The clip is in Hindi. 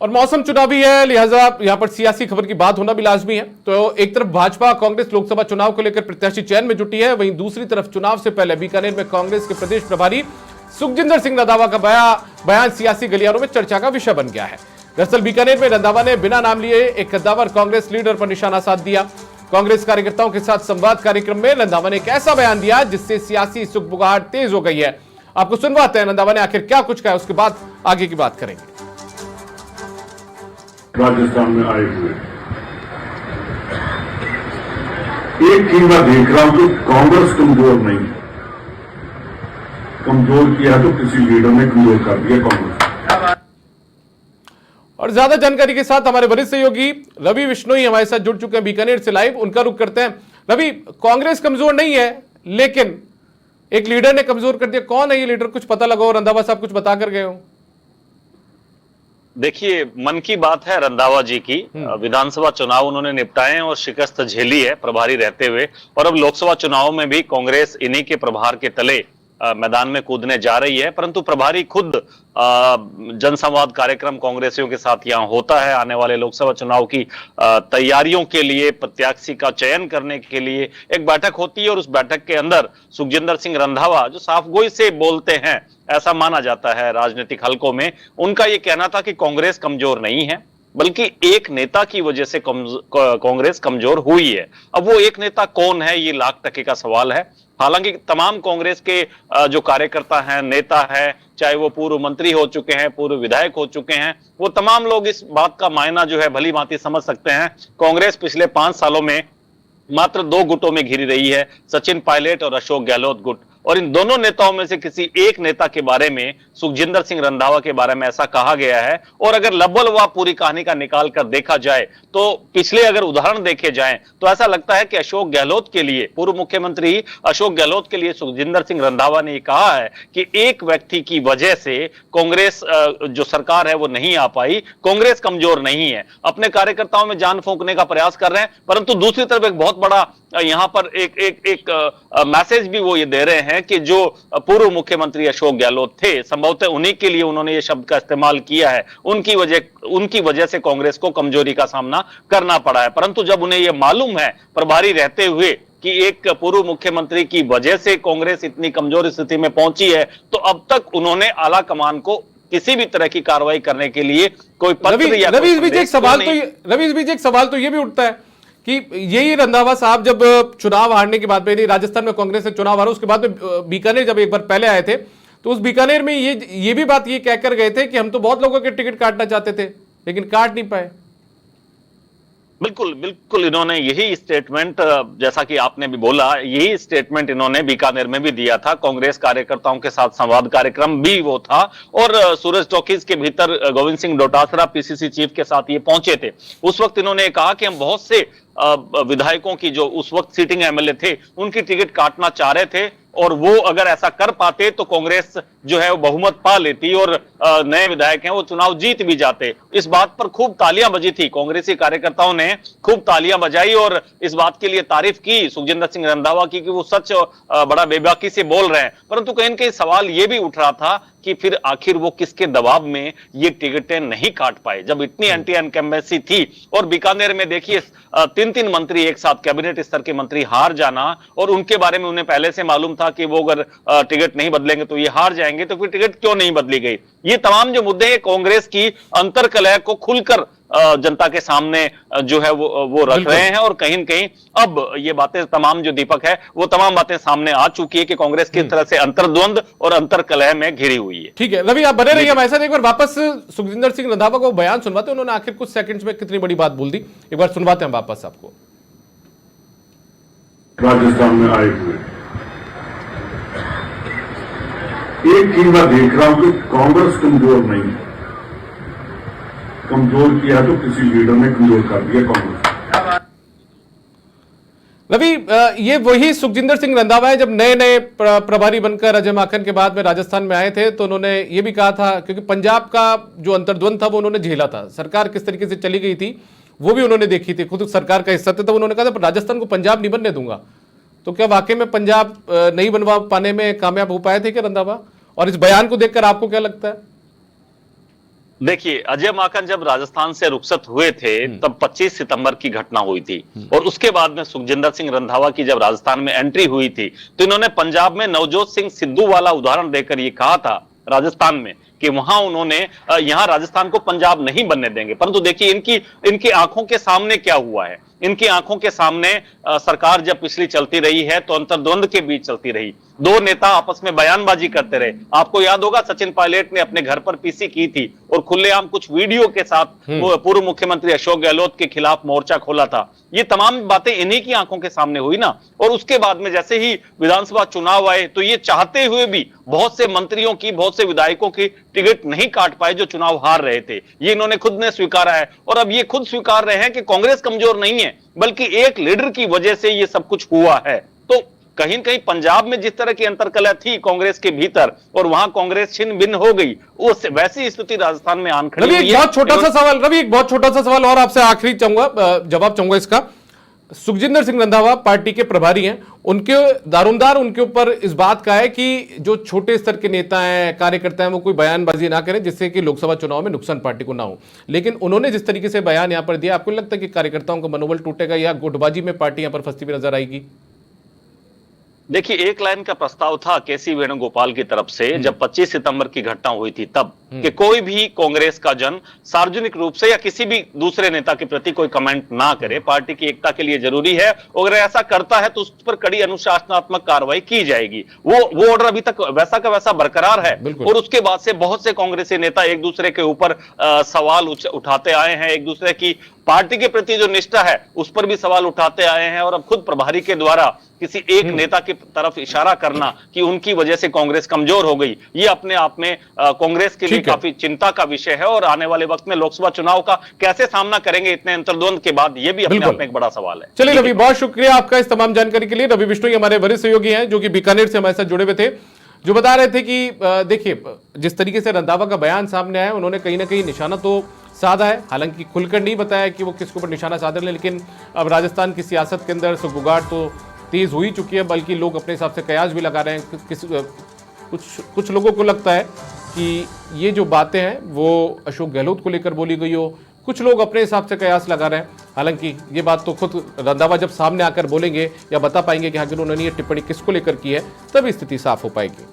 और मौसम चुनावी है, लिहाजा यहां पर सियासी खबर की बात होना भी लाजमी है। तो एक तरफ भाजपा कांग्रेस लोकसभा चुनाव को लेकर प्रत्याशी चयन में जुटी है, वहीं दूसरी तरफ चुनाव से पहले बीकानेर में कांग्रेस के प्रदेश प्रभारी सुखजिंदर सिंह रंधावा का बयान सियासी गलियारों में चर्चा का विषय बन गया है। दरअसल बीकानेर में रंधावा ने बिना नाम लिए एक कद्दावर कांग्रेस लीडर पर निशाना साध दिया। कांग्रेस कार्यकर्ताओं के साथ संवाद कार्यक्रम में रंधावा ने एक ऐसा बयान दिया जिससे सियासी सुगबुगाहट तेज हो गई है। आपको सुनवाते हैं रंधावा ने आखिर क्या कुछ कहा, उसके बाद आगे की बात करेंगे। राजस्थान में आए हुए एक चीज मैं देख रहा हूं कि कांग्रेस कमजोर नहीं है। कमजोर किया तो किसी लीडर ने कमजोर कर दिया कांग्रेस। और ज्यादा जानकारी के साथ हमारे वरिष्ठ सहयोगी रवि बिश्नोई हमारे साथ जुड़ चुके हैं बीकानेर से लाइव, उनका रुख करते हैं। रवि, कांग्रेस कमजोर नहीं है लेकिन एक लीडर ने कमजोर कर दिया। कौन है ये लीडर, कुछ पता लगा हो? रंधावा साहब कुछ बता कर गए हो? देखिए, मन की बात है रंधावा जी की। विधानसभा चुनाव उन्होंने निपटाए हैं और शिकस्त झेली है प्रभारी रहते हुए, और अब लोकसभा चुनाव में भी कांग्रेस इन्हीं के प्रभार के तले मैदान में कूदने जा रही है। परंतु प्रभारी खुद जनसंवाद कार्यक्रम कांग्रेसियों के साथ यहां होता है। आने वाले लोकसभा चुनाव की तैयारियों के लिए, प्रत्याशी का चयन करने के लिए एक बैठक होती है, और उस बैठक के अंदर सुखजिंदर सिंह रंधावा जो साफगोई से बोलते हैं, ऐसा माना जाता है राजनीतिक हलकों में, उनका यह कहना था कि कांग्रेस कमजोर नहीं है, बल्कि एक नेता की वजह से कांग्रेस कमजोर हुई है। अब वो एक नेता कौन है, ये लाख टके का सवाल है। हालांकि तमाम कांग्रेस के जो कार्यकर्ता हैं, नेता हैं, चाहे वो पूर्व मंत्री हो चुके हैं, पूर्व विधायक हो चुके हैं, वो तमाम लोग इस बात का मायना जो है भली भांति समझ सकते हैं। कांग्रेस पिछले 5 सालों में मात्र 2 गुटों में घिरी रही है, सचिन पायलट और अशोक गहलोत गुट। और इन दोनों नेताओं में से किसी एक नेता के बारे में, सुखजिंदर सिंह रंधावा के बारे में ऐसा कहा गया है। और अगर लबोलवाब पूरी कहानी का निकाल कर देखा जाए तो पिछले अगर उदाहरण देखे जाएं तो ऐसा लगता है कि अशोक गहलोत के लिए, पूर्व मुख्यमंत्री अशोक गहलोत के लिए सुखजिंदर सिंह रंधावा ने कहा है कि एक व्यक्ति की वजह से कांग्रेस जो सरकार है वो नहीं आ पाई, कांग्रेस कमजोर नहीं है। अपने कार्यकर्ताओं में जान फूंकने का प्रयास कर रहे हैं, परंतु दूसरी तरफ एक बहुत बड़ा यहां पर एक मैसेज भी वो ये दे रहे हैं कि जो पूर्व मुख्यमंत्री अशोक गहलोत थे, संभवतः उन्हीं के लिए उन्होंने ये शब्द का इस्तेमाल किया है, उनकी वजह से कांग्रेस को कमजोरी का सामना करना पड़ा है। परंतु जब उन्हें यह मालूम है प्रभारी रहते हुए कि एक पूर्व मुख्यमंत्री की वजह से कांग्रेस इतनी कमजोर स्थिति में पहुंची है, तो अब तक उन्होंने आला कमान को किसी भी तरह की कार्रवाई करने के लिए कोई पत्र या रवि बीच एक सवाल तो ये भी उठता है कि यही रंधावा साहब जब चुनाव हारने के बाद में, राजस्थान में कांग्रेस ने चुनाव हारा, उसके बाद में बीकानेर जब एक बार पहले आए थे तो उस बीकानेर में ये भी बात ये कहकर गए थे कि हम तो बहुत लोगों के टिकट काटना चाहते थे लेकिन काट नहीं पाए। बिल्कुल बिल्कुल, इन्होंने यही स्टेटमेंट, जैसा कि आपने भी बोला, यही स्टेटमेंट इन्होंने बीकानेर में भी दिया था। कांग्रेस कार्यकर्ताओं के साथ संवाद कार्यक्रम भी वो था, और सूरज टॉकीज के भीतर गोविंद सिंह डोटासरा पीसीसी चीफ के साथ ये पहुंचे थे। उस वक्त इन्होंने कहा कि हम बहुत से विधायकों की, जो उस वक्त सीटिंग एमएलए थे, उनकी टिकट काटना चाह रहे थे, और वो अगर ऐसा कर पाते तो कांग्रेस जो है वो बहुमत पा लेती और नए विधायक हैं वो चुनाव जीत भी जाते। इस बात पर खूब तालियां बजी थी, कांग्रेसी कार्यकर्ताओं ने खूब तालियां बजाई और इस बात के लिए तारीफ की सुखजिंदर सिंह रंधावा की कि वो सच बड़ा बेबाकी से बोल रहे हैं। परंतु कहीं न कहीं सवाल ये भी उठ रहा था कि फिर आखिर वो किसके दबाव में ये टिकटें नहीं काट पाए, जब इतनी एंटी इनकम्बेंसी थी। और बीकानेर में देखिए 3 मंत्री एक साथ, कैबिनेट स्तर के मंत्री हार जाना, और उनके बारे में उन्हें पहले से मालूम था कि वो अगर टिकट नहीं बदलेंगे तो ये हार जाएंगे, तो फिर टिकट क्यों नहीं बदली गई। ये तमाम जो मुद्दे हैं कांग्रेस की अंतर्कलह को खुलकर जनता के सामने जो है वो रख रहे हैं, और कहीं न कहीं अब ये बातें तमाम जो दीपक है वो तमाम बातें सामने आ चुकी है कि कांग्रेस किस तरह से अंतर्द्वंद और अंतर्कलह में घिरी हुई है। ठीक है रवि, आप बने रहिए हमारे साथ। एक बार वापस सुखजिंदर सिंह रंधावा को बयान सुनवाते, उन्होंने आखिर कुछ सेकंड्स में कितनी बड़ी बात बोल दी, एक बार सुनवाते हैं वापस आपको। राजस्थान में आए हुए एक चीज मैं देख रहा हूं कि कांग्रेस कमजोर नहीं है। कमजोर किया तो किसी लीडर ने कमजोर कर दिया कांग्रेस। रवि, ये वही सुखजिंदर सिंह रंधावा है जब नए प्रभारी बनकर अजय माकन के बाद में राजस्थान में आए थे, तो उन्होंने ये भी कहा था, क्योंकि पंजाब का जो अंतर्द्वंद था वो उन्होंने झेला था, सरकार किस तरीके से चली गई थी वो भी उन्होंने देखी थी, खुद सरकार का हिस्सा थे, तो उन्होंने कहा था राजस्थान को पंजाब नहीं बनने दूंगा। तो क्या वाकई में पंजाब नहीं बनवा पाने में कामयाब हो पाए थे क्या रंधावा? और इस बयान को देखकर आपको क्या लगता है? देखिए, अजय माकन जब राजस्थान से रुखसत हुए थे तब 25 सितंबर की घटना हुई थी और उसके बाद में सुखजिंदर सिंह रंधावा की जब राजस्थान में एंट्री हुई थी तो इन्होंने पंजाब में नवजोत सिंह सिद्धू वाला उदाहरण देकर ये कहा था राजस्थान में कि वहां उन्होंने यहां राजस्थान को पंजाब नहीं बनने देंगे। परंतु देखिए इनकी आंखों के सामने क्या हुआ है। इनकी आंखों के सामने सरकार जब पिछली चलती रही है तो अंतर्द्वंद के बीच चलती रही। दो नेता आपस में बयानबाजी करते रहे। आपको याद होगा सचिन पायलट ने अपने घर पर पीसी की थी और खुलेआम कुछ वीडियो के साथ वो पूर्व मुख्यमंत्री अशोक गहलोत के खिलाफ मोर्चा खोला था। ये तमाम बातें इन्हीं की आंखों के सामने हुई ना। और उसके बाद में जैसे ही विधानसभा चुनाव आए तो ये चाहते हुए भी बहुत से मंत्रियों की, बहुत से विधायकों की टिकट नहीं काट पाए जो चुनाव हार रहे थे। ये इन्होंने खुद ने स्वीकारा है और अब ये खुद स्वीकार रहे हैं कि कांग्रेस कमजोर नहीं है बल्कि एक लीडर की वजह से ये सब कुछ हुआ है। तो कहीं न कहीं पंजाब में जिस तरह की अंतर्कलह थी कांग्रेस के भीतर और वहां कांग्रेस छिन्न भिन्न हो गई, उस वैसी स्थिति राजस्थान में आन खड़ी हुई है। रवि, एक बहुत छोटा सा सवाल और आपसे आखिरी जवाब चाहूंगा इसका। सुखजिंदर सिंह रंधावा पार्टी के प्रभारी हैं, उनके दारोमदार उनके ऊपर इस बात का है कि जो छोटे स्तर के नेता हैं, कार्यकर्ता हैं, वो कोई बयानबाजी ना करें जिससे कि लोकसभा चुनाव में नुकसान पार्टी को ना हो। लेकिन उन्होंने जिस तरीके से बयान यहां पर दिया, आपको लगता है कि कार्यकर्ताओं का मनोबल टूटेगा या गुटबाजी में पार्टी यहां पर फंसती हुई नजर आएगी? देखिए, एक लाइन का प्रस्ताव था केसी वेणुगोपाल की तरफ से जब 25 सितंबर की घटना हुई थी तब कि कोई भी कांग्रेस का जन सार्वजनिक रूप से या किसी भी दूसरे नेता के प्रति कोई कमेंट ना करे। पार्टी की एकता के लिए जरूरी है और अगर ऐसा करता है तो उस पर कड़ी अनुशासनात्मक कार्रवाई की जाएगी। वो ऑर्डर अभी तक वैसा का वैसा बरकरार है। और उसके बाद से बहुत से कांग्रेसी नेता एक दूसरे के ऊपर सवाल उठाते आए हैं, एक दूसरे की पार्टी के प्रति जो निष्ठा है उस पर भी सवाल उठाते आए हैं। और अब खुद प्रभारी के द्वारा किसी एक नेता की तरफ इशारा करना कि उनकी वजह से कांग्रेस कमजोर हो गई, ये अपने आप में कांग्रेस के लिए काफी चिंता का विषय है। और आने वाले वक्त में लोकसभा चुनाव का कैसे सामना करेंगे इतने अंतर्द्वंद के बाद, ये भी अपने आप में एक बड़ा सवाल है। चलिए रवि, बहुत शुक्रिया आपका इस तमाम जानकारी के लिए। रवि बिश्नोई हमारे वरिष्ठ सहयोगी हैं जो कि बीकानेर से हमारे साथ जुड़े हुए थे, जो बता रहे थे कि देखिए जिस तरीके से रंधावा का बयान सामने आया, उन्होंने कहीं ना कहीं निशाना तो साधा है, हालांकि खुलकर नहीं बताया कि वो किसके ऊपर निशाना साध रहे हैं। लेकिन अब राजस्थान की सियासत के अंदर सुगबुगाहट तो तेज हो ही चुकी है, बल्कि लोग अपने हिसाब से कयास भी लगा रहे हैं। कुछ लोगों को लगता है कि ये जो बातें हैं वो अशोक गहलोत को लेकर बोली गई हो, कुछ लोग अपने हिसाब से कयास लगा रहे हैं। हालांकि ये बात तो खुद रंधावा जब सामने आकर बोलेंगे या बता पाएंगे कि आखिर उन्होंने ये टिप्पणी किसको लेकर की है, तब स्थिति साफ हो पाएगी।